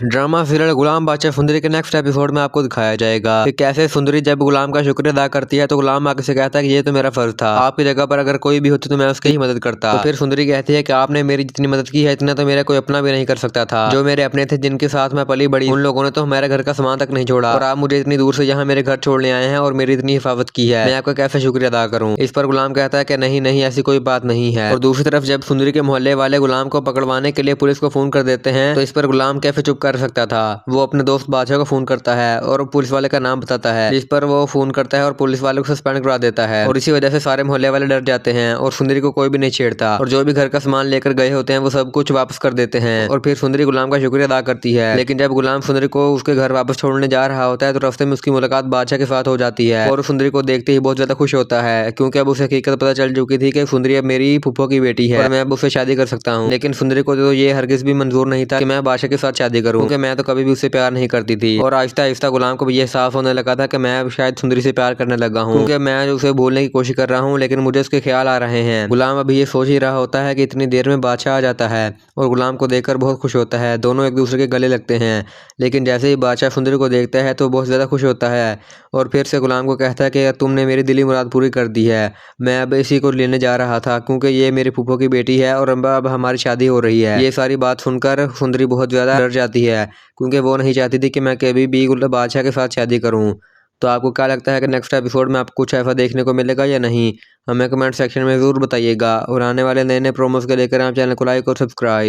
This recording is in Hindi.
ड्रामा सीरियल गुलाम बादशाह सुंदरी के नेक्स्ट एपिसोड में आपको दिखाया जाएगा कि कैसे सुंदरी जब गुलाम का शुक्रिया अदा करती है तो गुलाम आगे से कहता है कि ये तो मेरा फर्ज था, आपकी जगह पर अगर कोई भी होती तो मैं उसकी ही मदद करता। तो फिर सुंदरी कहती है कि आपने मेरी जितनी मदद की है इतना तो मेरा कोई अपना भी नहीं कर सकता था। जो मेरे अपने थे जिनके साथ मैं पली बड़ी, उन लोगों ने तो हमारे घर का सामान तक नहीं छोड़ा और आप मुझे इतनी दूर से यहाँ मेरे घर छोड़ने आए हैं और मेरी इतनी हिफाजत की है, मैं आपका कैसे शुक्रिया अदा करूँ। इस पर गुलाम कहता है कि नहीं नहीं, ऐसी कोई बात नहीं है। और दूसरी तरफ जब सुंदरी के मोहल्ले वाले गुलाम को पकड़वाने के लिए पुलिस को फोन कर देते हैं तो इस पर गुलाम कैसे चुप कर सकता था। वो अपने दोस्त बादशाह को फोन करता है और पुलिस वाले का नाम बताता है, जिस पर वो फोन करता है और पुलिस वाले को सस्पेंड करवा देता है। और इसी वजह से सारे मोहल्ले वाले डर जाते हैं और सुंदरी को कोई भी नहीं छेड़ता और जो भी घर का सामान लेकर गए होते हैं वो सब कुछ वापस कर देते हैं। और फिर सुंदरी गुलाम का शुक्रिया अदा करती है। लेकिन जब गुलाम सुंदरी को उसके घर वापस छोड़ने जा रहा होता है तो रास्ते में उसकी मुलाकात बादशाह के साथ हो जाती है और सुंदरी को देखते ही बहुत ज्यादा खुश होता है, क्योंकि अब उसे हकीकत पता चल चुकी थी कि सुंदरी अब मेरी फूफो की बेटी है और मैं अब उससे शादी कर सकता हूँ। लेकिन सुंदरी को तो ये हरगिज भी मंजूर नहीं था कि मैं बादशाह के साथ शादी करूँ, क्योंकि मैं तो कभी भी उससे प्यार नहीं करती थी। और आहिस्ता आहिस्ता गुलाम को भी ये एहसास होने लगा था कि मैं अब शायद सुंदरी से प्यार करने लगा हूँ, क्योंकि मैं उसे भूलने की कोशिश कर रहा हूँ लेकिन मुझे उसके ख्याल आ रहे हैं। गुलाम अभी ये सोच ही रहा होता है कि इतनी देर में बादशाह आ जाता है और गुलाम को देखकर बहुत खुश होता है। दोनों एक दूसरे के गले लगते हैं, लेकिन जैसे ही बादशाह सुंदरी को देखता है तो बहुत ज़्यादा खुश होता है और फिर से गुलाम को कहता है कि तुमने मेरी दिली मुराद पूरी कर दी है, मैं अब इसी को लेने जा रहा था क्योंकि ये मेरी फूफो की बेटी है और अब हमारी शादी हो रही है। ये सारी बात सुनकर सुंदरी बहुत ज़्यादा डर जाती है, क्योंकि वो नहीं चाहती थी कि मैं कभी भी बादशाह के साथ शादी करूं। तो आपको क्या लगता है कि नेक्स्ट एपिसोड में आपको कुछ ऐसा देखने को मिलेगा या नहीं? हमें कमेंट सेक्शन में ज़रूर बताइएगा और आने वाले नए नए प्रोमोस के लेकर आप चैनल को लाइक और सब्सक्राइब